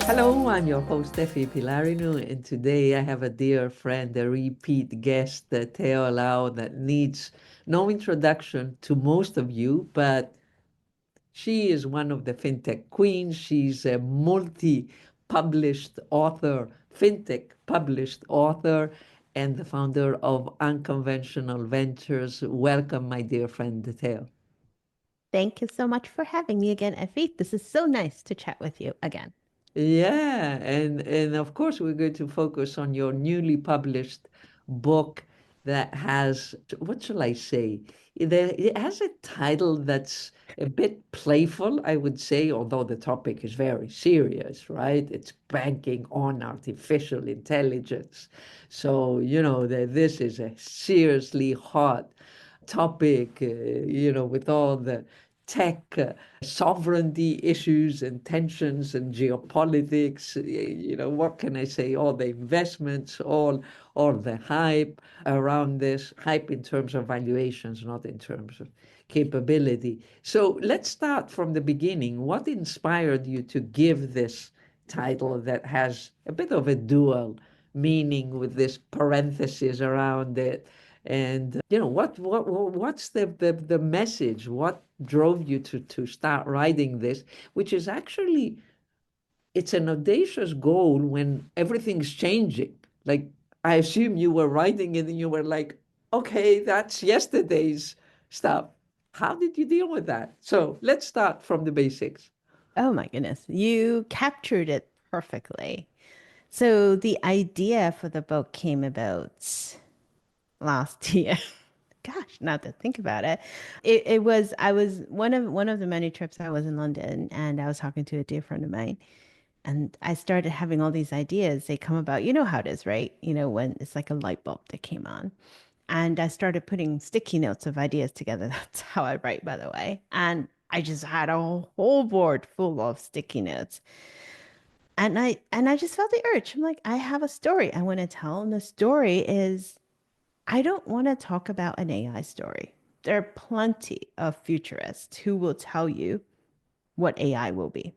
Hello, I'm your host, Effie Pilarinu, and today I have a dear friend, a repeat guest, Theo Lau, that needs no introduction to most of you, but she is one of the FinTech queens. She's a multi-published author, FinTech published author, and the founder of Unconventional Ventures. Welcome, my dear friend, Theo. Thank you so much for having me again, Effie. This is so nice to chat with you again. Yeah, and of course we're going to focus on your newly published book that has, what shall I say? It has a title that's a bit playful, I would say, although the topic is very serious, right? It's banking on artificial intelligence. So, this is a seriously hot topic, with all the tech sovereignty issues and tensions and geopolitics. What can I say? All the investments, all the hype around this, hype in terms of valuations, not in terms of capability. So let's start from the beginning. What inspired you to give this title that has a bit of a dual meaning with this parenthesis around it? And what's the message? What drove you to start writing this, which is actually it's an audacious goal when everything's changing. Like I assume you were writing it and you were like, okay, that's yesterday's stuff. How did you deal with that? So let's start from the basics. Oh my goodness, you captured it perfectly. So the idea for the book came about last year. Gosh, now to think about it. It was I was one of the many trips I was in London and I was talking to a dear friend of mine and I started having all these ideas. They come about, you know how it is, right? When it's like a light bulb that came on. And I started putting sticky notes of ideas together. That's how I write, by the way. And I just had a whole board full of sticky notes. And I just felt the urge. I'm like, I have a story I want to tell. And the story is I don't want to talk about an AI story. There are plenty of futurists who will tell you what AI will be.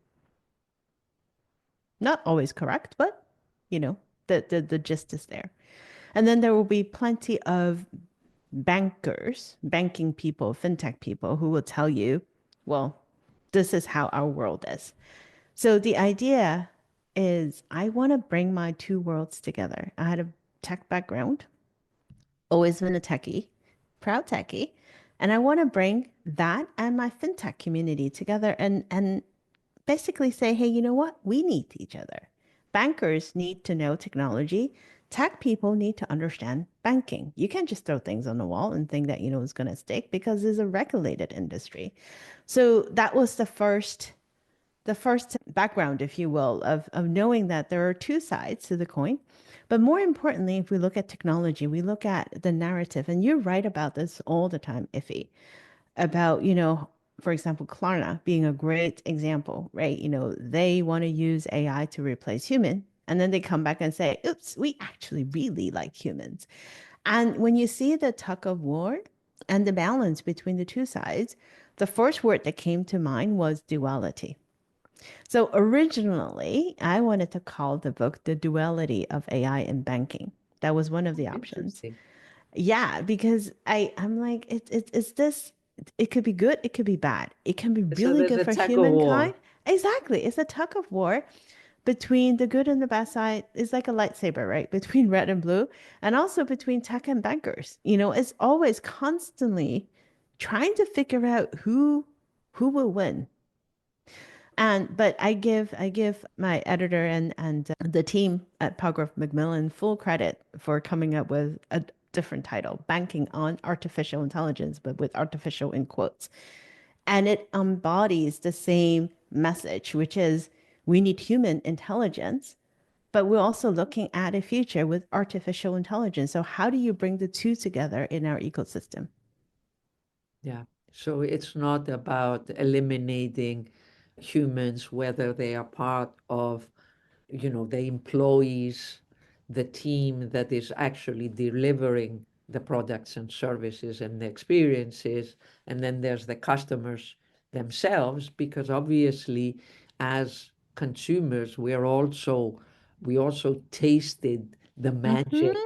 Not always correct, but you know, the gist is there. And then there will be plenty of bankers, banking people, fintech people who will tell you, well, this is how our world is. So the idea is I want to bring my two worlds together. I had a tech background, always been a techie, proud techie, and I want to bring that and my fintech community together and basically say, hey, you know what? We need each other. Bankers need to know technology. Tech people need to understand banking. You can't just throw things on the wall and think that you know is going to stick because it's a regulated industry. So that was the first background, if you will, of knowing that there are two sides to the coin. But more importantly, if we look at technology, we look at the narrative, and you write about this all the time, Iffy, about, for example, Klarna being a great example, right? They want to use AI to replace human. And then they come back and say, oops, we actually really like humans. And when you see the tug of war and the balance between the two sides, the first word that came to mind was duality. So originally, I wanted to call the book The Duality of AI in Banking. That was one of the options. Interesting. Yeah, because I'm like, it's this, it could be good, it could be bad. It can be So really there's good a for tug of humankind. war. Exactly. It's a tug of war between the good and the bad side. It's like a lightsaber, right? Between red and blue, and also between tech and bankers. It's always constantly trying to figure out who will win. But I give my editor and the team at Palgrove Macmillan full credit for coming up with a different title, Banking on Artificial Intelligence, but with artificial in quotes. And it embodies the same message, which is we need human intelligence, but we're also looking at a future with artificial intelligence. So how do you bring the two together in our ecosystem? Yeah. So it's not about eliminating humans, whether they are part of, the employees, the team that is actually delivering the products and services and the experiences. And then there's the customers themselves, because obviously, as consumers, we also tasted the magic Mm-hmm.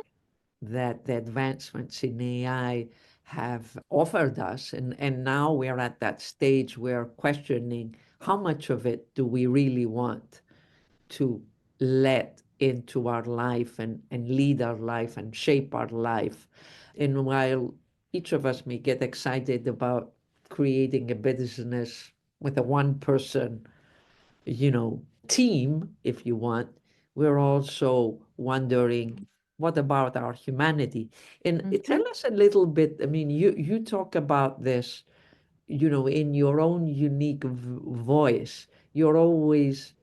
that the advancements in AI have offered us. And now we're at that stage where questioning how much of it do we really want to let into our life and lead our life and shape our life. And while each of us may get excited about creating a business with a one person, team, if you want, we're also wondering, what about our humanity? And Mm-hmm. tell us a little bit. I mean, you talk about this, in your own unique voice. You're always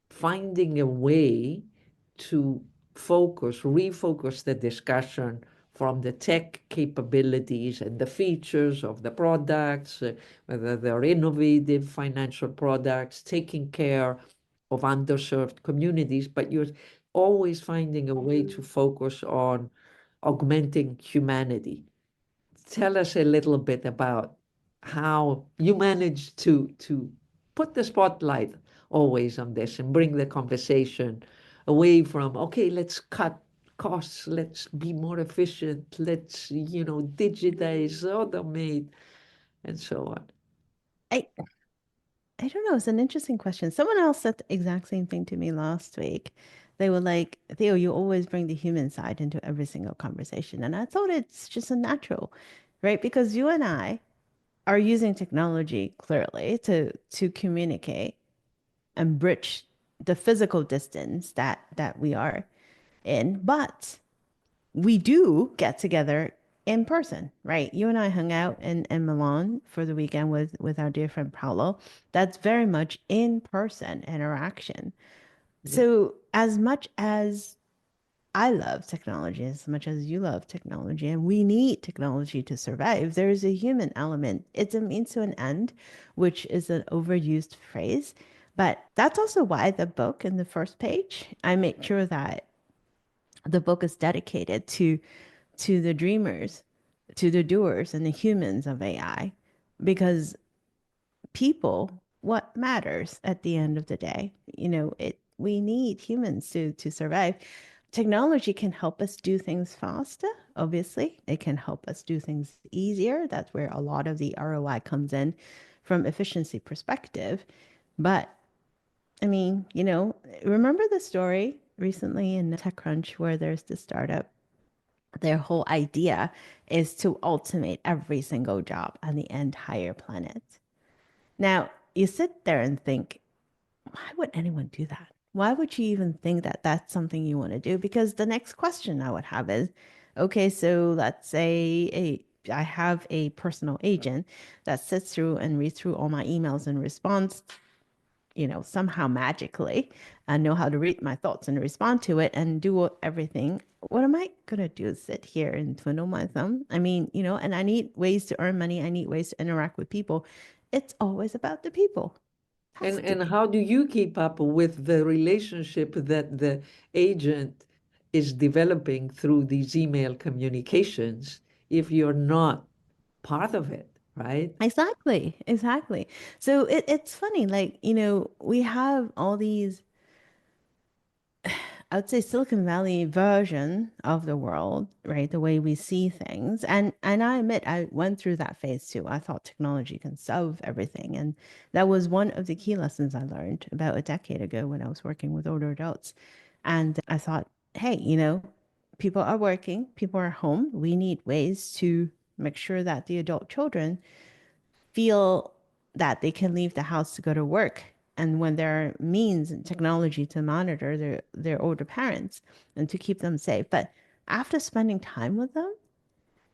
finding a way to refocus the discussion from the tech capabilities and the features of the products, whether they're innovative financial products, taking care of underserved communities, but you're always finding a way to focus on augmenting humanity. Tell us a little bit about how you manage to put the spotlight always on this and bring the conversation away from, okay, let's cut costs, let's be more efficient, let's, digitize, automate, and so on. I I don't know. It's an interesting question. Someone else said the exact same thing to me last week. They were like, Theo, you always bring the human side into every single conversation. And I thought it's just a natural, right? Because you and I are using technology clearly to communicate and bridge the physical distance that we are in. But we do get together in person, right? You and I hung out in Milan for the weekend with our dear friend Paolo. That's very much in person interaction. Yeah. So, as much as I love technology, as much as you love technology, and we need technology to survive, there is a human element. It's a means to an end, which is an overused phrase. But that's also why the book in the first page, I make sure that the book is dedicated to the dreamers, to the doers and the humans of AI, because people, what matters at the end of the day, we need humans to survive. Technology can help us do things faster. Obviously, it can help us do things easier. That's where a lot of the ROI comes in from efficiency perspective. But I mean, remember the story recently in TechCrunch where there's this startup, their whole idea is to automate every single job on the entire planet. Now, you sit there and think, why would anyone do that? Why would you even think that that's something you want to do? Because the next question I would have is, okay, so let's say I have a personal agent that sits through and reads through all my emails and responds, somehow magically know how to read my thoughts and respond to it and do everything. What am I gonna do? Sit here and twiddle my thumb? I mean, and I need ways to earn money. I need ways to interact with people. It's always about the people. And Has to and be. how do you keep up with the relationship that the agent is developing through these email communications if you're not part of it, right? Exactly, exactly. So it's funny, like, we have all these, I would say Silicon Valley version of the world, right? The way we see things. And I admit I went through that phase too. I thought technology can solve everything. And that was one of the key lessons I learned about a decade ago when I was working with older adults. And I thought, hey, people are working, people are home. We need ways to make sure that the adult children feel that they can leave the house to go to work, and when there are means and technology to monitor their older parents and to keep them safe. But after spending time with them,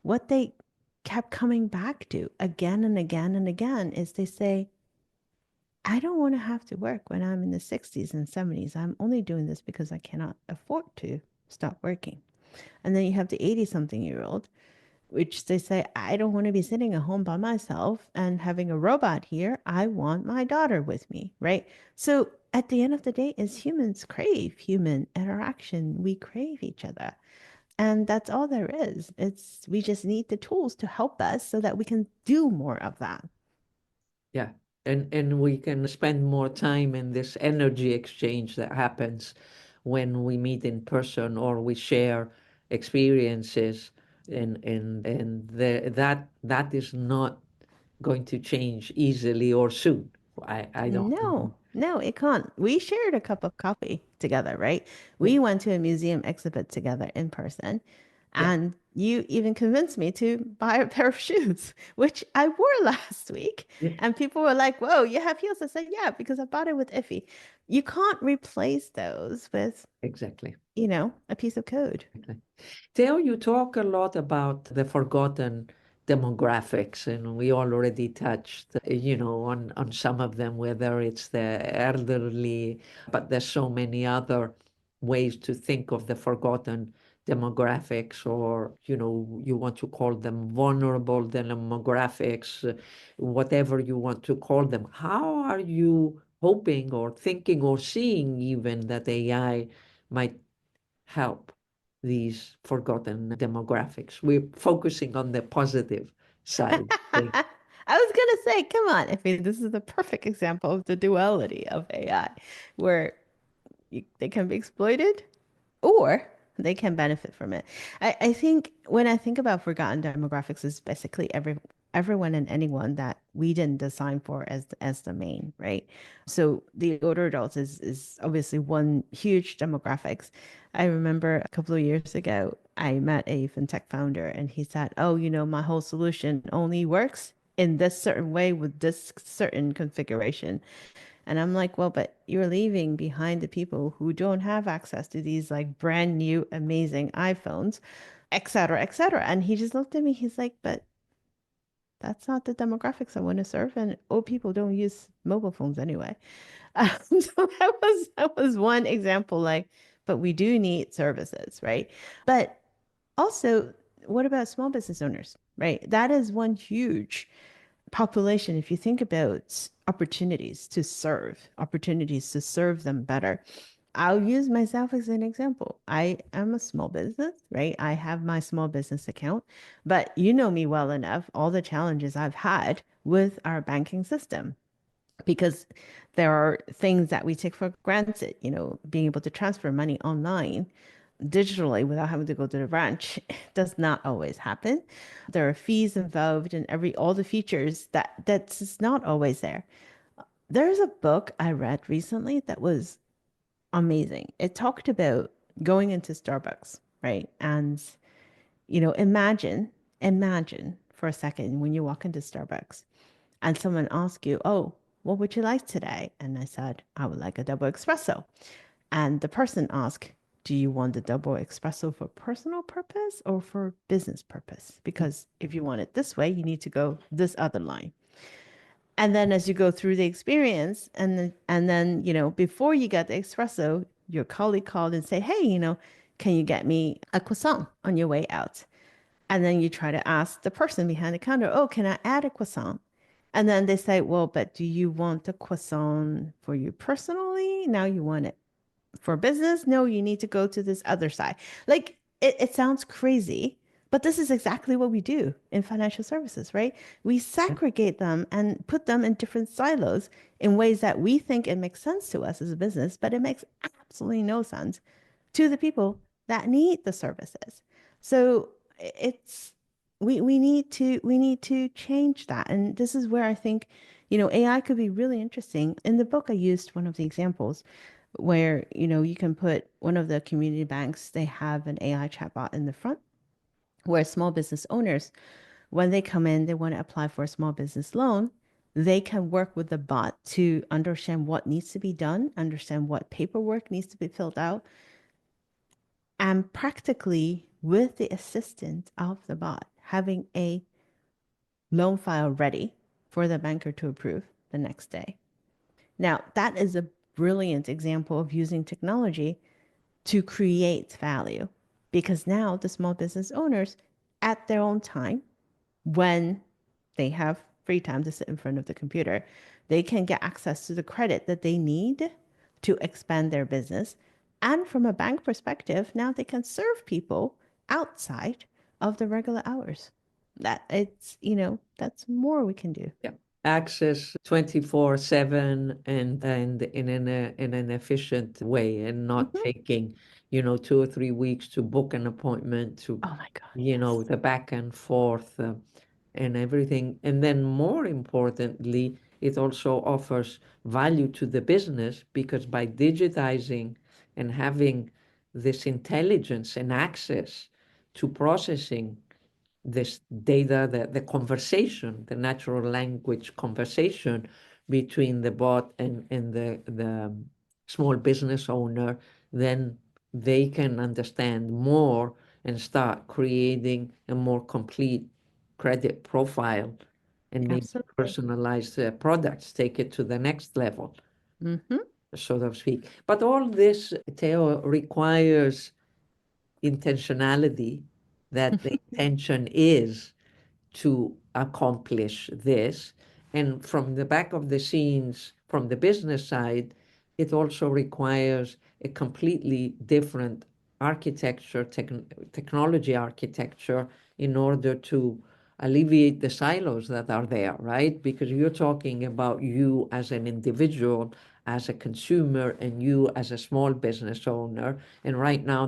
what they kept coming back to again and again and again is they say, I don't want to have to work when I'm in the 60s and 70s. I'm only doing this because I cannot afford to stop working. And then you have the 80 something year old, which they say, I don't want to be sitting at home by myself and having a robot here. I want my daughter with me, right? So at the end of the day, as humans crave human interaction, we crave each other. And that's all there is. We just need the tools to help us so that we can do more of that. Yeah. And we can spend more time in this energy exchange that happens when we meet in person or we share experiences, that is not going to change easily or soon. I don't No, know. no, it can't. We shared a cup of coffee together, right? Yeah, We went to a museum exhibit together in person, yeah, and you even convinced me to buy a pair of shoes, which I wore last week. yeah, And people were like, "Whoa, you have heels?" I said, "Yeah, because I bought it with Iffy." You can't replace those with, exactly. a piece of code. Exactly. Theo, you talk a lot about the forgotten demographics, and we already touched, on some of them, whether it's the elderly, but there's so many other ways to think of the forgotten demographics, or, you want to call them vulnerable demographics, whatever you want to call them. How are you hoping or thinking or seeing even that AI might help these forgotten demographics? We're focusing on the positive side. I was gonna say, come on, Iffy, this is the perfect example of the duality of AI, where they can be exploited or they can benefit from it. I think when I think about forgotten demographics, is basically everyone and anyone that we didn't design for as the main, right? So the older adults is obviously one huge demographics. I remember a couple of years ago, I met a fintech founder and he said, "Oh, my whole solution only works in this certain way with this certain configuration." And I'm like, well, but you're leaving behind the people who don't have access to these like brand new, amazing iPhones, et cetera, et cetera. And he just looked at me. He's like, but that's not the demographics I want to serve. And old people don't use mobile phones anyway. So that was one example. Like, but we do need services, right? But also, what about small business owners, right? That is one huge population. If you think about opportunities to serve them better, I'll use myself as an example. I am a small business, right? I have my small business account, but you know me well enough, all the challenges I've had with our banking system, because there are things that we take for granted, being able to transfer money online digitally without having to go to the branch does not always happen. There are fees involved and all the features that's just not always there. There's a book I read recently that was amazing. It talked about going into Starbucks, right? And imagine for a second when you walk into Starbucks and someone asks you, "Oh, what would you like today?" And I said, "I would like a double espresso." And the person asked, "Do you want the double espresso for personal purpose or for business purpose? Because if you want it this way, you need to go this other line." And then as you go through the experience, and then before you get the espresso, your colleague called and say, "Hey, can you get me a croissant on your way out?" And then you try to ask the person behind the counter, "Oh, can I add a croissant?" And then they say, "Well, but do you want the croissant for you personally? Now you want it for business? No, you need to go to this other side." Like it sounds crazy, but this is exactly what we do in financial services, right? We segregate them and put them in different silos in ways that we think it makes sense to us as a business, but it makes absolutely no sense to the people that need the services. So it's we need to change that. And this is where I think, AI could be really interesting. In the book, I used one of the examples where, you can put one of the community banks, they have an AI chatbot in the front where small business owners, when they come in, they want to apply for a small business loan. They can work with the bot to understand what needs to be done, understand what paperwork needs to be filled out, and practically, with the assistance of the bot, having a loan file ready for the banker to approve the next day. Now, that is a brilliant example of using technology to create value, because now the small business owners, at their own time, when they have free time to sit in front of the computer, they can get access to the credit that they need to expand their business. And from a bank perspective, now they can serve people outside of the regular hours. That's more we can do. Yeah. access 24/7 and in an efficient way and not Hmm. taking, 2 or 3 weeks to book an appointment to, Oh my God, yes. the back and forth and everything. And then more importantly, it also offers value to the business because by digitizing and having this intelligence and access to processing this data, the conversation, the natural language conversation between the bot and the small business owner, then they can understand more and start creating a more complete credit profile and maybe Absolutely. personalize products, take it to the next level, Hmm. so to speak. But all this, Theo, requires intentionality, that the intention is to accomplish this. And from the back of the scenes, from the business side, it also requires a completely different architecture, technology architecture, in order to alleviate the silos that are there, right? Because you're talking about you as an individual, as a consumer, and you as a small business owner. And right now,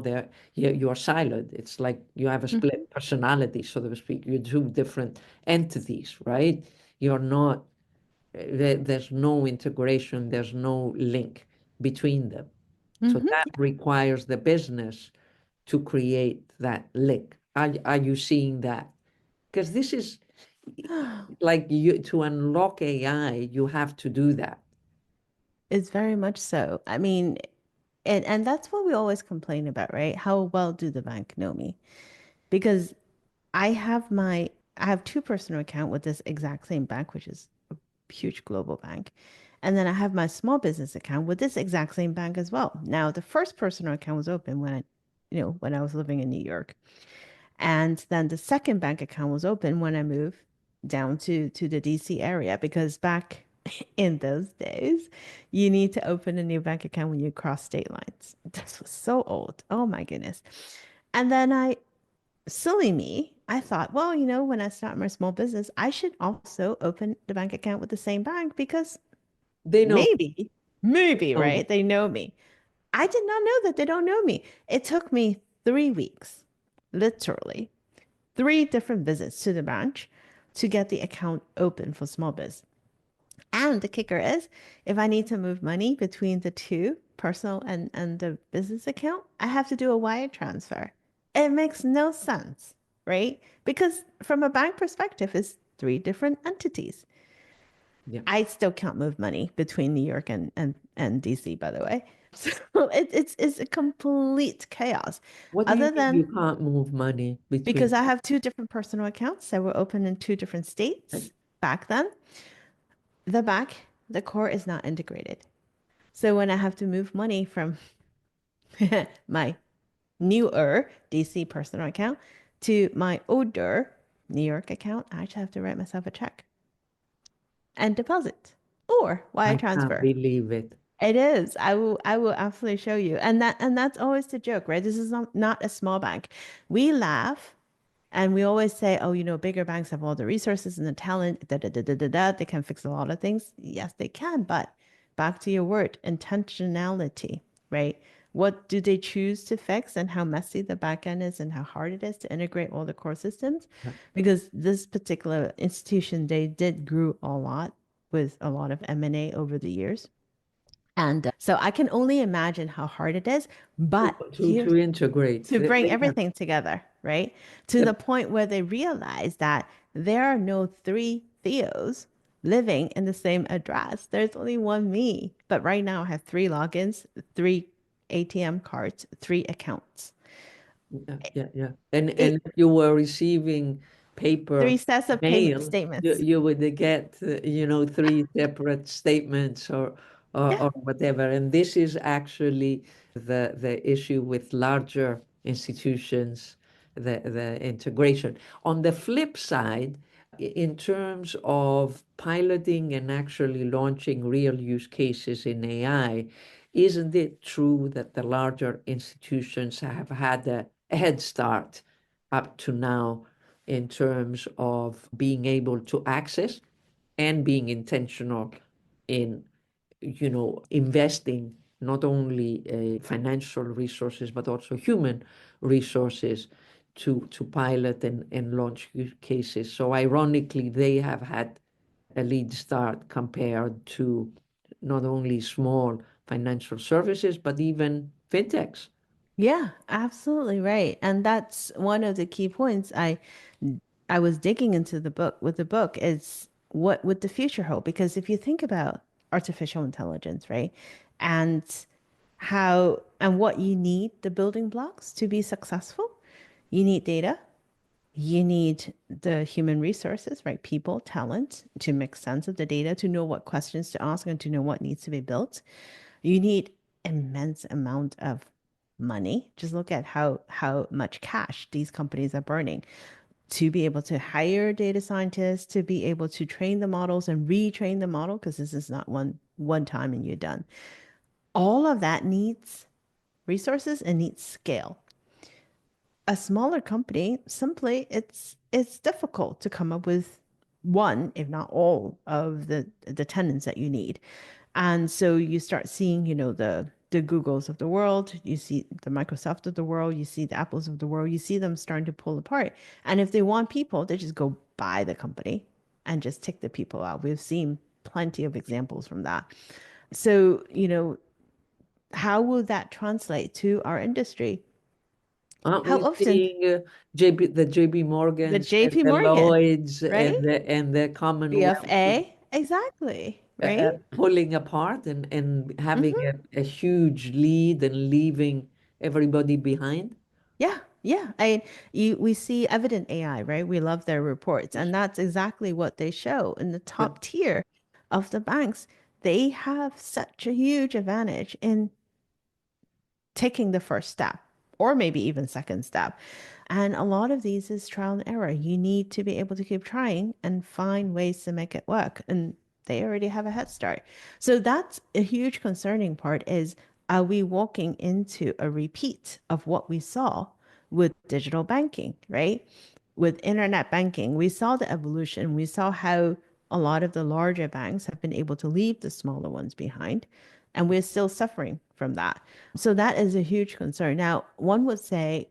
you're siloed. It's like you have a Hmm. split personality, so to speak. You're two different entities, right? You're not, there's no integration, there's no link between them. So Hmm. that requires the business to create that link. Are you seeing that? Because this is like, to unlock AI, you have to do that. It's very much so. I mean, and that's what we always complain about, right? How well do the bank know me? Because I have my I have two personal account with this exact same bank, which is a huge global bank. And then I have my small business account with this exact same bank as well. Now, the first personal account was open when I was living in New York. And then the second bank account was open when I moved down to the DC area because back in those days, you need to open a new bank account when you cross state lines. This was so old. Oh my goodness. And then silly me, I thought, well, when I start my small business, I should also open the bank account with the same bank because They know. maybe, Oh, right? They know me. I did not know that they don't know me. It took me 3 weeks, literally, three different visits to the branch to get the account open for small biz. And the kicker is, if I need to move money between the two, personal and the business account, I have to do a wire transfer. It makes no sense, right? Because from a bank perspective, it's three different entities. yeah. I still can't move money between New York and DC, by the way. So it's a complete chaos. What do you Other mean you than can't move money because between? I have two different personal accounts that were open in two different states back then, the back, the core is not integrated. So when I have to move money from my newer DC personal account to my older New York account, I actually have to write myself a check and deposit or wire I can't transfer. believe it. It is. I will absolutely show you. And that's always the joke, right? This is not a small bank. We laugh and we always say, oh, bigger banks have all the resources and the talent, da da da da da da. They can fix a lot of things. Yes, they can. But back to your word, intentionality, right? What do they choose to fix and how messy the back end is and how hard it is to integrate all the core systems? Yeah. Because this particular institution, they did grew a lot with a lot of M&A over the years. And so I can only imagine how hard it is. To, But to, here's to integrate. to bring They have, everything together, right? To yeah, the point where they realize that there are no three Theos living in the same address. There's only one me. But right now I have three logins, three ATM cards, three accounts. yeah, yeah, yeah. And Eight, if you were receiving three paper sets of payment mail, you, statements. you would get, three separate statements Yeah. or whatever. And this is actually the issue with larger institutions, the integration. On the flip side, in terms of piloting and actually launching real use cases in AI, isn't it true that the larger institutions have had a head start up to now in terms of being able to access and being intentional in, investing not only financial resources, but also human resources to pilot and launch use cases. So ironically, they have had a lead start compared to not only small financial services, but even fintechs. Yeah, absolutely right. And that's one of the key points I was digging into the book with the book is what would the future hold? Because if you think about artificial intelligence, right? And how and what you need the building blocks to be successful, you need data, you need the human resources, right? People, talent to make sense of the data, to know what questions to ask and to know what needs to be built. You need immense amount of money. Just look at how much cash these companies are burning to be able to hire data scientists, to be able to train the models and retrain the model, because this is not one time and you're done. All of that needs resources and needs scale. A smaller company, simply it's difficult to come up with one, if not all, of the tenants that you need. And so you start seeing, the Googles of the world, you see the Microsoft of the world, you see the Apples of the world, you see them starting to pull apart. And if they want people, they just go buy the company and just take the people out. We've seen plenty of examples from that. So, how will that translate to our industry? Aren't How we often seeing the JB the Morgans and JP the Morgan, Lloyds right? and the Commonwealth BFA, exactly, right? pulling apart and having Hmm. a huge lead and leaving everybody behind? Yeah, yeah. We see Evident AI, right? We love their reports, and that's exactly what they show in the Yeah. top tier of the banks. They have such a huge advantage in taking the first step or maybe even second step. And a lot of these is trial and error. You need to be able to keep trying and find ways to make it work. And they already have a head start. So that's a huge concerning part is, are we walking into a repeat of what we saw with digital banking, right? With internet banking, we saw the evolution. We saw how a lot of the larger banks have been able to leave the smaller ones behind, and we're still suffering from that. So that is a huge concern. Now, one would say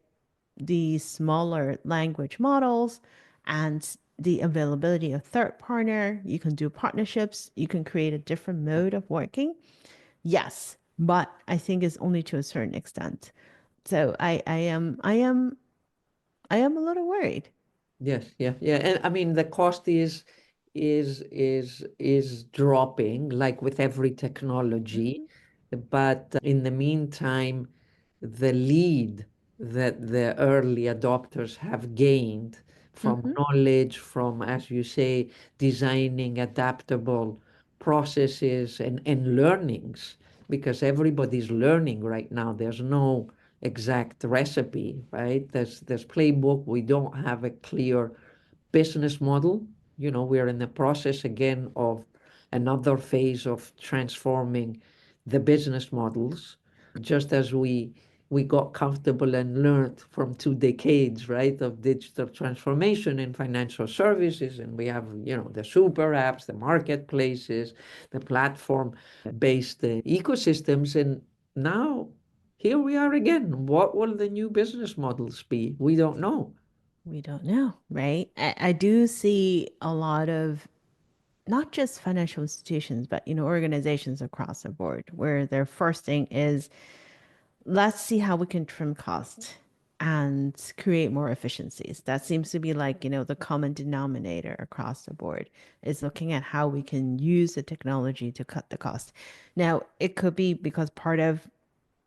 the smaller language models and the availability of third partner, you can do partnerships, you can create a different mode of working. Yes, but I think it's only to a certain extent. So I am a little worried. Yes, yeah, yeah. And I mean the cost is dropping like with every technology, Mhm, but in the meantime, the lead that the early adopters have gained from mhm, knowledge, from, as you say, designing adaptable processes and learnings, because everybody's learning right now. There's no exact recipe, right? There's playbook. We don't have a clear business model. We're in the process again of another phase of transforming the business models, just as we got comfortable and learned from 2 decades, right, of digital transformation in financial services. And we have, the super apps, the marketplaces, the platform-based ecosystems. And now here we are again. What will the new business models be? We don't know. we don't know, right? I do see a lot of not just financial institutions, but organizations across the board where their first thing is, let's see how we can trim costs and create more efficiencies. That seems to be like, the common denominator across the board is looking at how we can use the technology to cut the cost. Now, it could be because part of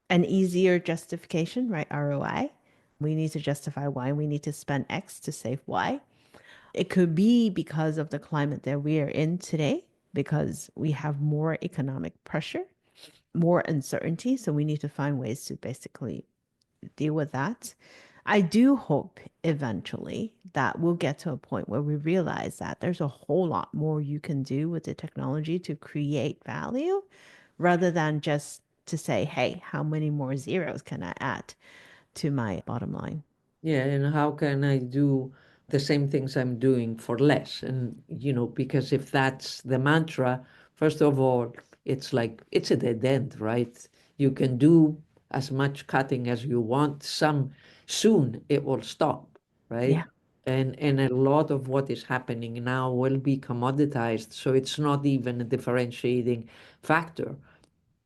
an easier justification, right? ROI. We need to justify why we need to spend X to save Y. It could be because of the climate that we are in today, because we have more economic pressure, more uncertainty. So we need to find ways to basically deal with that. I do hope eventually that we'll get to a point where we realize that there's a whole lot more you can do with the technology to create value rather than just to say, hey, how many more zeros can I add to my bottom line? Yeah, and how can I do the same things I'm doing for less. And, because if that's the mantra, first of all, it's like, it's a dead end, right? You can do as much cutting as you want. Soon it will stop, right? Yeah. And a lot of what is happening now will be commoditized. So it's not even a differentiating factor.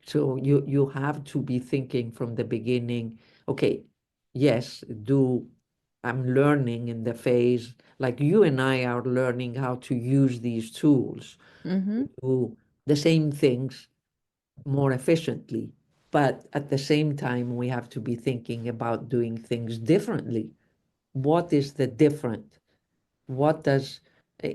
So you have to be thinking from the beginning, okay, yes, I'm learning in the phase, like you and I are learning how to use these tools Mm-hmm. to do the same things more efficiently. But at the same time, we have to be thinking about doing things differently. What is the different? What does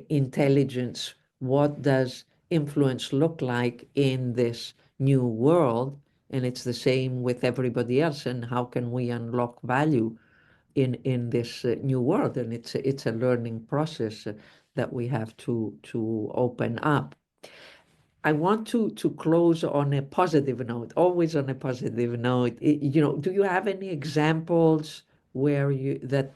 intelligence, what does influence look like in this new world? And it's the same with everybody else. And how can we unlock value in this new world? And it's a learning process that we have to open up. I want to close on a positive note, always on a positive note. Do you have any examples where you that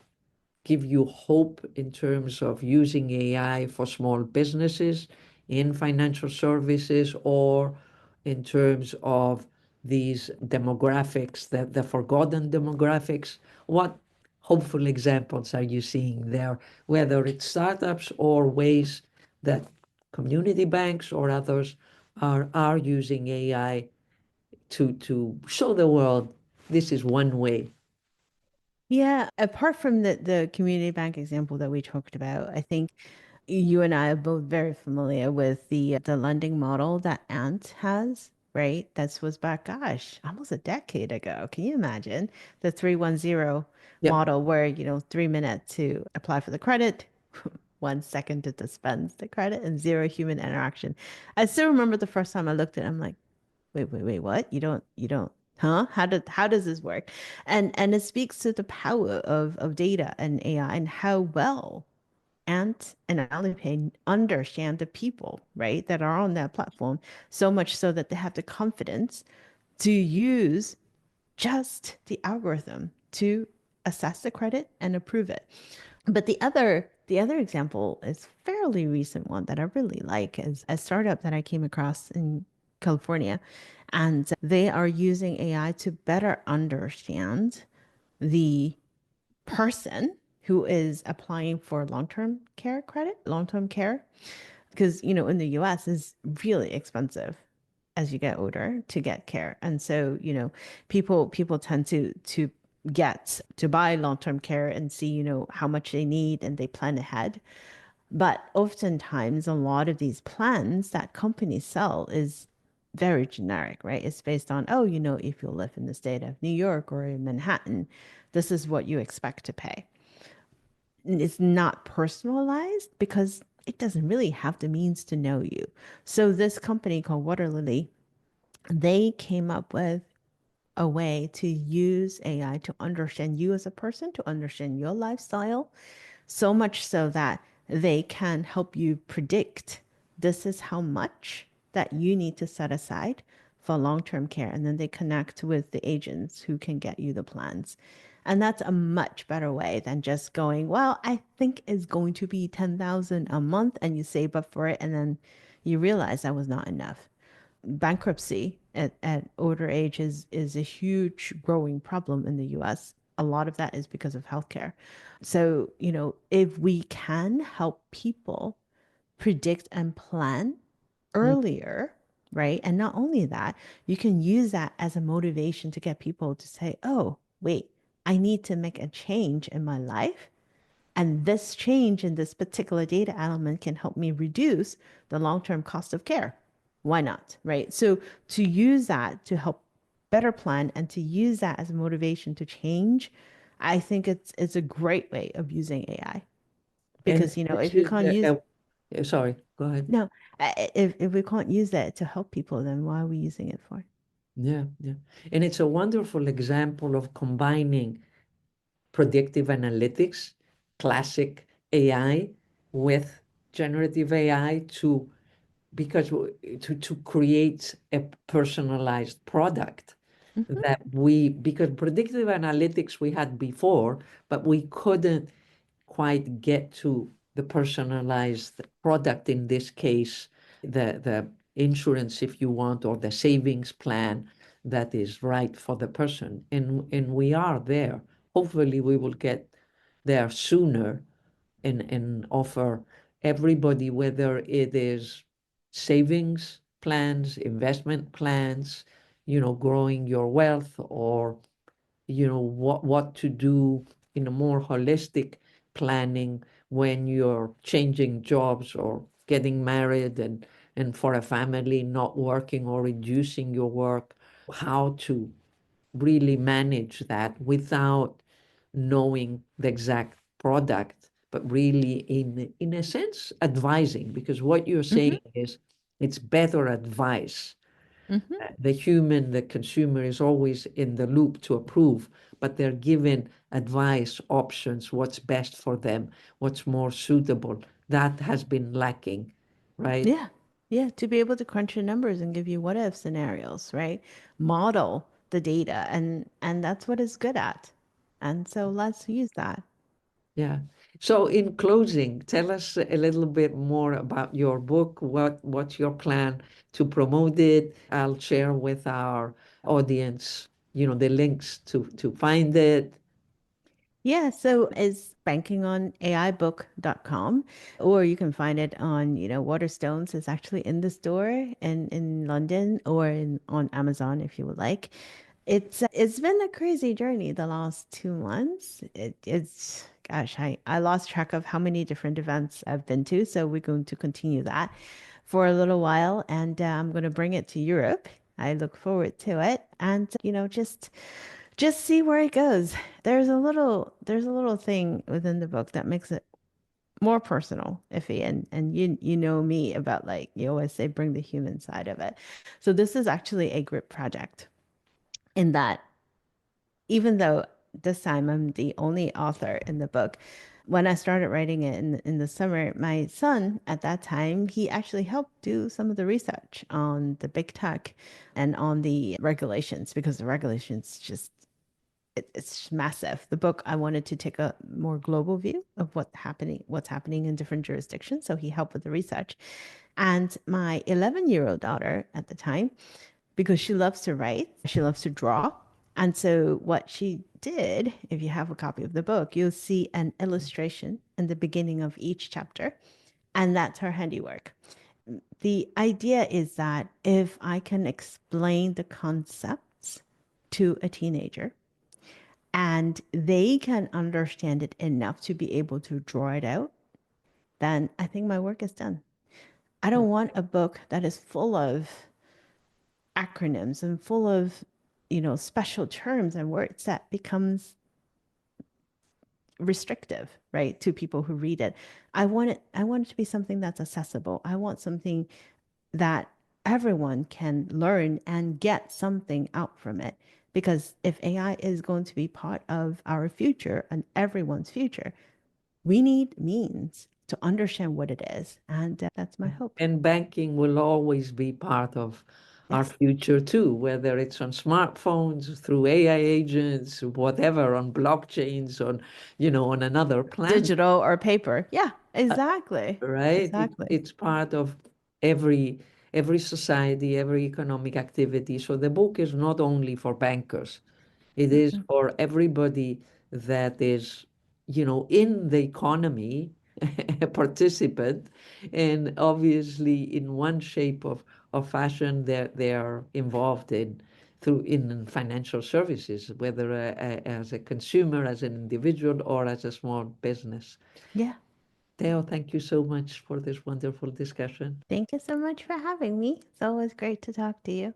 give you hope in terms of using AI for small businesses in financial services, or in terms of these demographics, the forgotten demographics? What hopeful examples are you seeing there, whether it's startups or ways that community banks or others are using AI to show the world this is one way? Yeah, apart from the community bank example that we talked about, I think you and I are both very familiar with the lending model that Ant has, right? That was back, gosh, almost a decade ago. Can you imagine the 310 Yep. model where, 3 minutes to apply for the credit, 1 second to dispense the credit, and zero human interaction. I still remember the first time I looked at it, I'm like, wait, what? You don't, huh? How does this work? And it speaks to the power of data and AI and how well Ant and Alipay understand the people, right, that are on that platform, so much so that they have the confidence to use just the algorithm to assess the credit and approve it. But the other example is fairly recent one that I really like is a startup that I came across in California, and they are using AI to better understand the person who is applying for long-term care credit, long-term care, because in the US is really expensive as you get older to get care. And so, people tend to get to buy long-term care and see, how much they need and they plan ahead. But oftentimes, a lot of these plans that companies sell is very generic, right? It's based on, oh, if you live in the state of New York or in Manhattan, this is what you expect to pay. It's not personalized because it doesn't really have the means to know you. So this company called Water Lily, they came up with a way to use AI to understand you as a person, to understand your lifestyle, so much so that they can help you predict this is how much that you need to set aside for long-term care. And then they connect with the agents who can get you the plans. And that's a much better way than just going, well, I think it's going to be 10,000 a month and you save up for it and then you realize that was not enough. Bankruptcy at older age is a huge growing problem in the US. A lot of that is because of healthcare. So, if we can help people predict and plan Mm. earlier, right? And not only that, you can use that as a motivation to get people to say, oh, wait, I need to make a change in my life. And this change in this particular data element can help me reduce the long term cost of care. Why not? Right. So to use that to help better plan and to use that as a motivation to change, I think it's a great way of using AI. And Because, this if we is can't use sorry, go ahead. no, if we can't use that to help people, then why are we using it for? Yeah, yeah. And it's a wonderful example of combining predictive analytics, classic AI, with generative AI to create a personalized product Hmm. because predictive analytics we had before, but we couldn't quite get to the personalized product, in this case, the insurance, if you want, or the savings plan that is right for the person. And we are there. Hopefully, we will get there sooner and offer everybody, whether it is savings plans, investment plans, growing your wealth, or what to do in a more holistic planning when you're changing jobs or getting married, and for a family not working or reducing your work, how to really manage that without knowing the exact product, but really in a sense advising, because what you're Mm-hmm. saying is it's better advice. Mm-hmm. The human, the consumer, is always in the loop to approve, but they're given advice, options, what's best for them, what's more suitable. That has been lacking, right? Yeah. Yeah. To be able to crunch your numbers and give you what if scenarios, right? Model the data and that's what it's good at. And so let's use that. Yeah. So in closing, tell us a little bit more about your book. What's your plan to promote it? I'll share with our audience, the links to find it. Yeah, so it's bankingonaibook.com, or you can find it on, Waterstones is actually in the store in London or on Amazon if you would like. It's been a crazy journey the last 2 months. It's gosh, I lost track of how many different events I've been to, so we're going to continue that for a little while, and I'm going to bring it to Europe. I look forward to it, and just see where it goes. There's a little thing within the book that makes it more personal, iffy, and you know me about like you always say bring the human side of it. So this is actually a group project in that even though this time I'm the only author in the book, when I started writing it in the summer, my son at that time, he actually helped do some of the research on the big tech and on the regulations because the regulations just it's massive. The book I wanted to take a more global view of what's happening in different jurisdictions. So he helped with the research. And my 11-year-old daughter at the time, because she loves to write, she loves to draw. And so what she did, if you have a copy of the book, you'll see an illustration in the beginning of each chapter. And that's her handiwork. The idea is that if I can explain the concepts to a teenager, and they can understand it enough to be able to draw it out, then I think my work is done. I don't want a book that is full of acronyms and full of, special terms and words that becomes restrictive, right, to people who read it. I want it to be something that's accessible. I want something that everyone can learn and get something out from it. Because if AI is going to be part of our future and everyone's future, we need means to understand what it is. And that's my hope. And banking will always be part of our Yes. future too, whether it's on smartphones, through AI agents, whatever, on blockchains, on another planet. Digital or paper. Yeah, exactly. Right? Exactly. It's part of every every society, every economic activity. So the book is not only for bankers. It is Mm-mm. for everybody that is, in the economy, a participant, and obviously in one shape of fashion they're involved in financial services, whether as a consumer, as an individual, or as a small business. Yeah. Theo, thank you so much for this wonderful discussion. Thank you so much for having me. It's always great to talk to you.